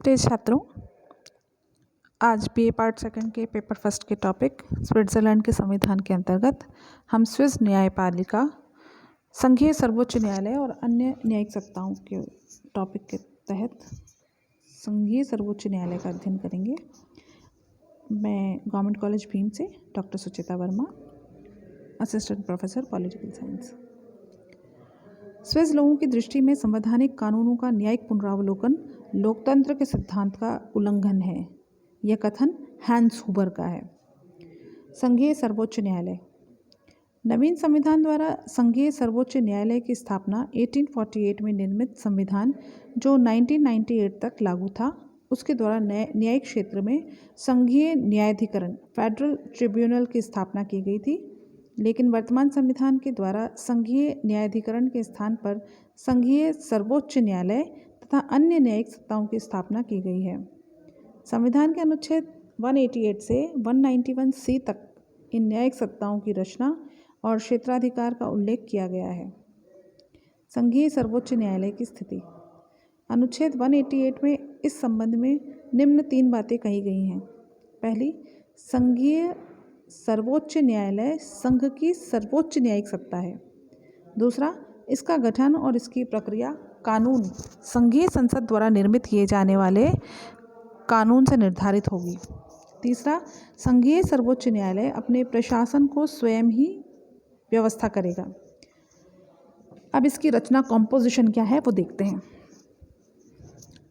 प्रिय छात्रों, आज बीए पार्ट सेकंड के पेपर फर्स्ट के टॉपिक स्विट्ज़रलैंड के संविधान के अंतर्गत हम स्विस न्यायपालिका, संघीय सर्वोच्च न्यायालय और अन्य न्यायिक सत्ताओं के टॉपिक के तहत संघीय सर्वोच्च न्यायालय का अध्ययन करेंगे। मैं गवर्नमेंट कॉलेज भीम से doctor Suchita Verma, assistant professor political science. Swiss लोगों की दृष्टि में संवैधानिक कानूनों का न्यायिक पुनरावलोकन लोकतंत्र के सिद्धांत का उल्लंघन है। यह कथन हैंस हुबर का है। संघीय सर्वोच्च न्यायालय। नवीन संविधान द्वारा संघीय सर्वोच्च न्यायालय की स्थापना 1848 में निर्मित संविधान, जो 1998 तक लागू था, उसके द्वारा न्यायिक क्षेत्र में संघीय न्यायाधिकरण फेडरल ट्रिब्यूनल की स्थापना की गई थी। लेकिन वर्तमान संविधान के द्वारा संघीय न्यायाधिकरण के स्थान पर संघीय सर्वोच्च न्यायालय तथा अन्य न्यायिक सत्ताओं की स्थापना की गई है। संविधान के अनुच्छेद 188 से 191 सी तक इन न्यायिक सत्ताओं की रचना और क्षेत्राधिकार का उल्लेख किया गया है। संघीय सर्वोच्च न्यायालय की स्थिति। अनुच्छेद 188 में इस संबंध में निम्न 3 बातें कही गई हैं। पहली, संघीय सर्वोच्च न्यायालय संघ की सर्वोच्च न्यायिक सत्ता है। दूसरा, इसका गठन और इसकी प्रक्रिया कानून संघीय संसद द्वारा निर्मित किए जाने वाले कानून से निर्धारित होगी। तीसरा, संघीय सर्वोच्च न्यायालय अपने प्रशासन को स्वयं ही व्यवस्था करेगा। अब इसकी रचना कॉम्पोजिशन क्या है वो देखते हैं।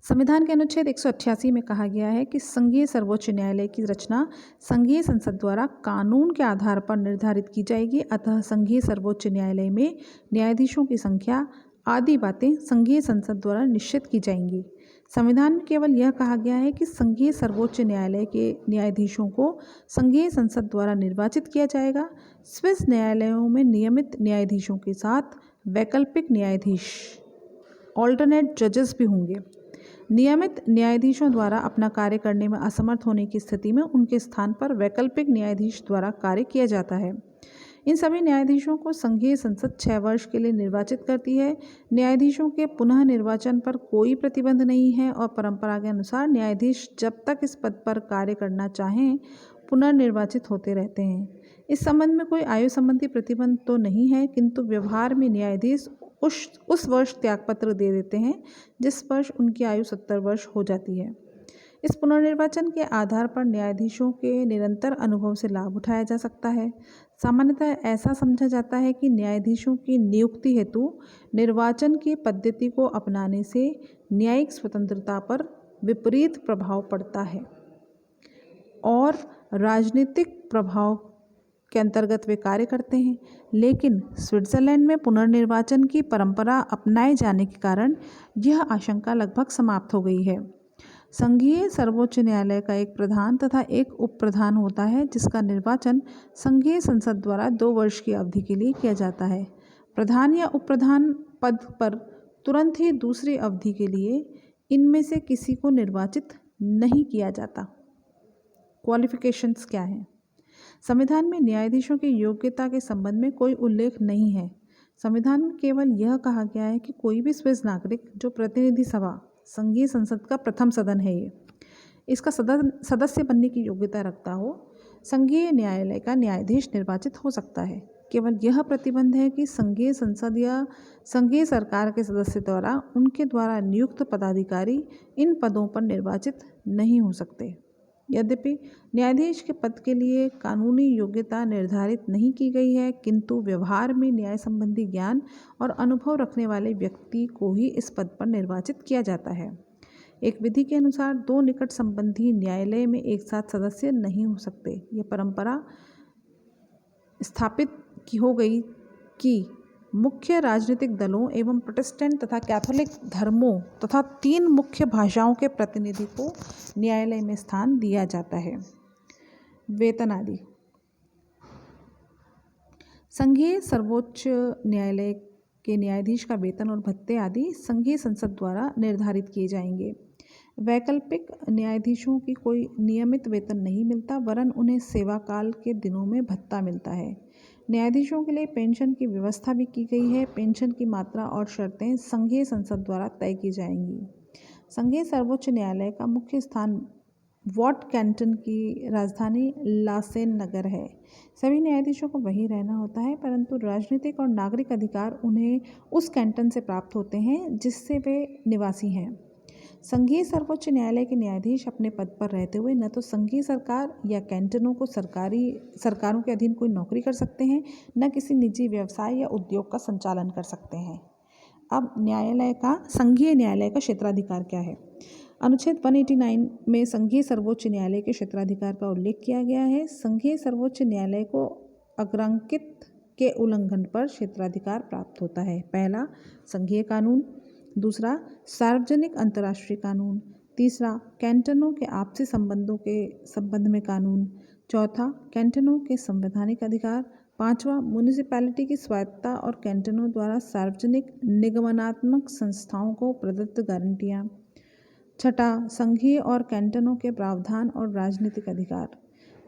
संविधान के अनुच्छेद 188 में कहा गया है कि संघीय सर्वोच्च न्यायालय की रचना संघीय संसद द्वारा कानून के आधार पर निर्धारित की जाएगी। अतः संघीय सर्वोच्च न्यायालय में न्यायाधीशों की संख्या आदि बातें संघीय संसद द्वारा निश्चित की जाएंगी। संविधान में केवल यह कहा गया है कि संघीय सर्वोच्च न्यायालय के न्यायाधीशों को संघीय संसद द्वारा निर्वाचित किया जाएगा। स्विस न्यायालयों में नियमित न्यायाधीशों के साथ वैकल्पिक न्यायाधीश ऑल्टरनेट जजेस भी होंगे। नियमित न्यायाधीशों द्वारा अपना कार्य करने में असमर्थ होने की स्थिति में उनके स्थान पर वैकल्पिक न्यायाधीश द्वारा कार्य किया जाता है। इन सभी न्यायाधीशों को संघीय संसद 6 वर्ष के लिए निर्वाचित करती है। न्यायाधीशों के पुनः निर्वाचन पर कोई प्रतिबंध नहीं है और परंपरा के अनुसार न्यायाधीश जब तक इस पद पर कार्य करना चाहें पुनर्निर्वाचित होते रहते हैं। इस संबंध में कोई आयु संबंधी प्रतिबंध तो नहीं है, किंतु व्यवहार में न्यायाधीश उस वर्ष त्यागपत्र दे देते हैं जिस वर्ष उनकी आयु 70 वर्ष हो जाती है। इस पुनर्निर्वाचन के आधार पर न्यायाधीशों के निरंतर अनुभव से लाभ उठाया जा सकता है। सामान्यतः ऐसा समझा जाता है कि न्यायाधीशों की नियुक्ति हेतु निर्वाचन की पद्धति को अपनाने से न्यायिक स्वतंत्रता पर विपरीत प्रभाव पड़ता है और राजनीतिक प्रभाव के अंतर्गत वे कार्य करते हैं। लेकिन स्विट्जरलैंड में पुनर्निर्वाचन की परंपरा अपनाए जाने के कारण यह आशंका लगभग समाप्त हो गई है। संघीय सर्वोच्च न्यायालय का एक प्रधान तथा एक उप प्रधान होता है, जिसका निर्वाचन संघीय संसद द्वारा 2 वर्ष की अवधि के लिए किया जाता है। प्रधान या उप प्रधान पद पर तुरंत ही दूसरी अवधि के लिए इनमें से किसी को निर्वाचित नहीं किया जाता। क्वालिफिकेशंस क्या हैं? संविधान में न्यायाधीशों की योग्यता के संबंध में कोई उल्लेख नहीं है। संविधान में केवल यह कहा गया है कि कोई भी स्विस नागरिक जो प्रतिनिधि सभा संघीय संसद का प्रथम सदन है, इसका सदस्य बनने की योग्यता रखता हो, संघीय न्यायालय का न्यायाधीश निर्वाचित हो सकता है। केवल यह प्रतिबंध है कि संघीय संसद या संघीय सरकार के सदस्य द्वारा उनके द्वारा नियुक्त पदाधिकारी इन पदों पर निर्वाचित नहीं हो सकते। यद्यपि न्यायाधीश के पद के लिए कानूनी योग्यता निर्धारित नहीं की गई है, किंतु व्यवहार में न्याय संबंधी ज्ञान और अनुभव रखने वाले व्यक्ति को ही इस पद पर निर्वाचित किया जाता है। एक विधि के अनुसार 2 निकट संबंधी न्यायालय में एक साथ सदस्य नहीं हो सकते। यह परंपरा स्थापित हो गई कि मुख्य राजनीतिक दलों एवं प्रोटेस्टेंट तथा कैथोलिक धर्मों तथा 3 मुख्य भाषाओं के प्रतिनिधि को न्यायालय में स्थान दिया जाता है। वेतन आदि। संघीय सर्वोच्च न्यायालय के न्यायाधीश का वेतन और भत्ते आदि संघीय संसद द्वारा निर्धारित किए जाएंगे। वैकल्पिक न्यायाधीशों की कोई नियमित वेतन नहीं मिलता, वरन उन्हें सेवा काल के दिनों में भत्ता मिलता है। न्यायाधीशों के लिए पेंशन की व्यवस्था भी की गई है। पेंशन की मात्रा और शर्तें संघीय संसद द्वारा तय की जाएंगी। संघीय सर्वोच्च न्यायालय का मुख्य स्थान वॉट कैंटन की राजधानी लासेन नगर है। सभी न्यायाधीशों को वहीं रहना होता है, परंतु राजनीतिक और नागरिक अधिकार उन्हें उस कैंटन से प्राप्त होते हैं जिससे वे निवासी हैं। संघीय सर्वोच्च न्यायालय के न्यायाधीश अपने पद पर रहते हुए न तो संघीय सरकार या कैंटनों को सरकारों के अधीन कोई नौकरी कर सकते हैं, न किसी निजी व्यवसाय या उद्योग का संचालन कर सकते हैं। अब संघीय न्यायालय का क्षेत्राधिकार क्या है? अनुच्छेद 189 में संघीय सर्वोच्च न्यायालय के क्षेत्राधिकार का उल्लेख किया गया है। संघीय सर्वोच्च न्यायालय को अग्रांकित के उल्लंघन पर क्षेत्राधिकार प्राप्त होता है। पहला, संघीय कानून। दूसरा, सार्वजनिक अंतर्राष्ट्रीय कानून। तीसरा, कैंटनों के आपसी संबंधों के संबंध में कानून। चौथा, कैंटनों के संवैधानिक अधिकार। पांचवा, म्युनिसिपैलिटी की स्वायत्तता और कैंटनों द्वारा सार्वजनिक निगमनात्मक संस्थाओं को प्रदत्त गारंटियाँ। छठा, संघीय और कैंटनों के प्रावधान और राजनीतिक अधिकार।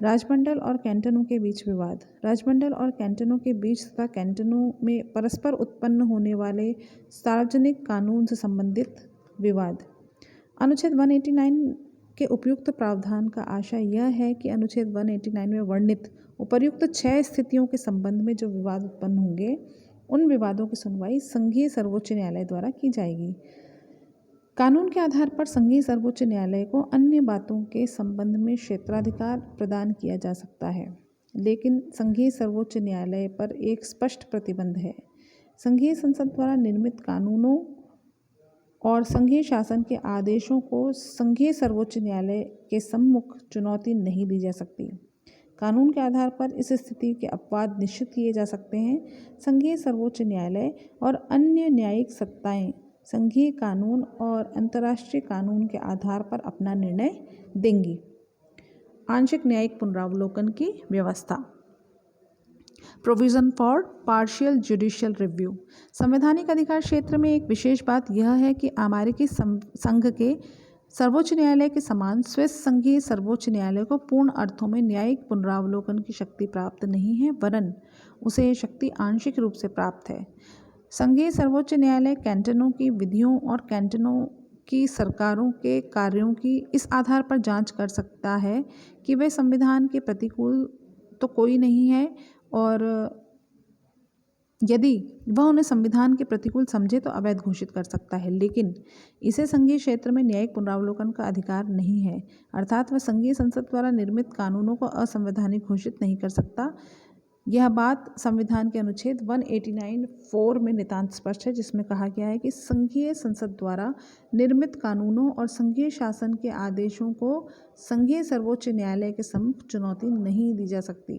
राजमंडल और कैंटनों के बीच विवाद। राजमंडल और कैंटनों के बीच तथा कैंटनों में परस्पर उत्पन्न होने वाले सार्वजनिक कानून से संबंधित विवाद। अनुच्छेद 189 के उपयुक्त प्रावधान का आशय यह है कि अनुच्छेद 189 में वर्णित उपर्युक्त 6 स्थितियों के संबंध में जो विवाद उत्पन्न होंगे, उन विवादों की सुनवाई संघीय सर्वोच्च न्यायालय द्वारा की जाएगी। कानून के आधार पर संघीय सर्वोच्च न्यायालय को अन्य बातों के संबंध में क्षेत्राधिकार प्रदान किया जा सकता है, लेकिन संघीय सर्वोच्च न्यायालय पर एक स्पष्ट प्रतिबंध है। संघीय संसद द्वारा निर्मित कानूनों और संघीय शासन के आदेशों को संघीय सर्वोच्च न्यायालय के सम्मुख चुनौती नहीं दी जा सकती। कानून के आधार पर इस स्थिति के अपवाद निश्चित किए जा सकते हैं। संघीय सर्वोच्च न्यायालय और अन्य न्यायिक सत्ताएं संघीय कानून और अंतर्राष्ट्रीय कानून के आधार पर अपना निर्णय देंगी। आंशिक न्यायिक पुनरावलोकन की व्यवस्था। Provision for partial judicial review. संवैधानिक अधिकार क्षेत्र में एक विशेष बात यह है कि अमेरिकी संघ के सर्वोच्च न्यायालय के समान स्विस संघीय सर्वोच्च न्यायालय को पूर्ण अर्थों में न्यायिक पुनरावलोकन की शक्ति प्राप्त नहीं है, वरन उसे यह शक्ति आंशिक रूप से प्राप्त है। संघीय सर्वोच्च न्यायालय कैंटनों की विधियों और कैंटनों की सरकारों के कार्यों की इस आधार पर जांच कर सकता है कि वे संविधान के प्रतिकूल तो कोई नहीं है, और यदि वह उन्हें संविधान के प्रतिकूल समझे तो अवैध घोषित कर सकता है, लेकिन इसे संघीय क्षेत्र में न्यायिक पुनरावलोकन का अधिकार नहीं है। अर्थात वह संघीय संसद द्वारा निर्मित कानूनों को असंवैधानिक घोषित नहीं कर सकता। यह बात संविधान के अनुच्छेद 189(4) में नितांत स्पष्ट है, जिसमें कहा गया है कि संघीय संसद द्वारा निर्मित कानूनों और संघीय शासन के आदेशों को संघीय सर्वोच्च न्यायालय के सम्मुख चुनौती नहीं दी जा सकती।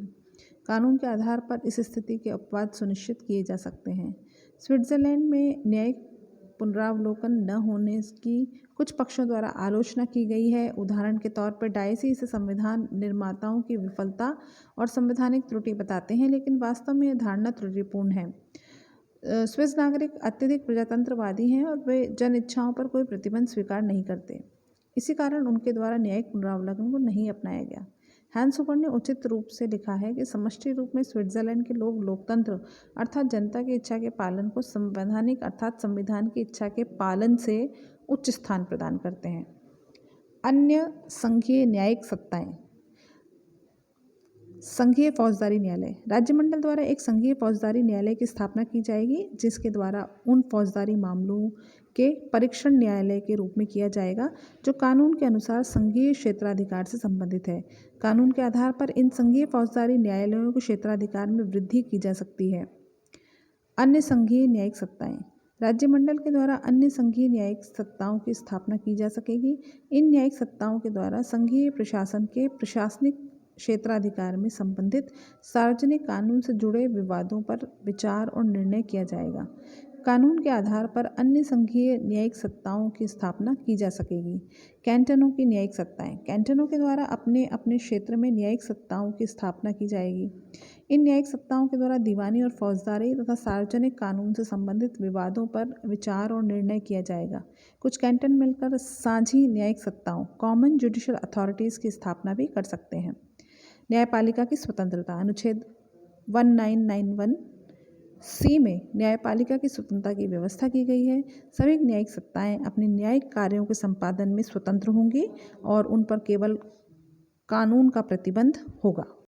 कानून के आधार पर इस स्थिति के अपवाद सुनिश्चित किए जा सकते हैं। स्विट्जरलैंड में न्यायिक पुनरावलोकन न होने की कुछ पक्षों द्वारा आलोचना की गई है। उदाहरण के तौर पर डायसी इसे संविधान निर्माताओं की विफलता और संवैधानिक त्रुटि बताते हैं, लेकिन वास्तव में यह धारणा त्रुटिपूर्ण है। स्विस नागरिक अत्यधिक प्रजातंत्रवादी हैं और वे जन इच्छाओं पर कोई प्रतिबंध स्वीकार नहीं करते। इसी कारण उनके द्वारा न्यायिक पुनरावलोकन को नहीं अपनाया गया। हैंस हुबर ने उचित रूप से लिखा है कि समष्टि रूप में स्विट्जरलैंड के लोग लोकतंत्र अर्थात जनता की इच्छा के पालन को संवैधानिक अर्थात संविधान की इच्छा के पालन से उच्च स्थान प्रदान करते हैं। अन्य संघीय न्यायिक सत्ताएं। संघीय फौजदारी न्यायालय। राज्यमंडल द्वारा एक संघीय फौजदारी न्यायालय की स्थापना की जाएगी, जिसके द्वारा उन फौजदारी मामलों के परीक्षण न्यायालय के रूप में किया जाएगा जो कानून के अनुसार संघीय क्षेत्राधिकार से संबंधित है। कानून के आधार पर इन संघीय फौजदारी न्यायालयों के क्षेत्राधिकार में वृद्धि की जा सकती है। अन्य संघीय न्यायिक सत्ताएं। राज्यमंडल के द्वारा अन्य संघीय न्यायिक सत्ताओं की स्थापना की जा सकेगी। इन न्यायिक सत्ताओं के द्वारा संघीय प्रशासन के प्रशासनिक क्षेत्राधिकार में संबंधित सार्वजनिक कानून से जुड़े विवादों पर विचार और निर्णय किया जाएगा। कानून के आधार पर अन्य संघीय न्यायिक सत्ताओं की स्थापना की जा सकेगी। कैंटनों की न्यायिक सत्ताएं। कैंटनों के द्वारा अपने अपने क्षेत्र में न्यायिक सत्ताओं की स्थापना की जाएगी। इन न्यायिक सत्ताओं के द्वारा दीवानी और फौजदारी तथा सार्वजनिक कानून से संबंधित विवादों पर विचार और निर्णय किया जाएगा। कुछ कैंटन मिलकर साझी न्यायिक सत्ताओं कॉमन जुडिशियल अथॉरिटीज़ की स्थापना भी कर सकते हैं। न्यायपालिका की स्वतंत्रता। अनुच्छेद 1991 सी में न्यायपालिका की स्वतंत्रता की व्यवस्था की गई है। सभी न्यायिक सत्ताएं अपने न्यायिक कार्यों के संपादन में स्वतंत्र होंगी और उन पर केवल कानून का प्रतिबंध होगा।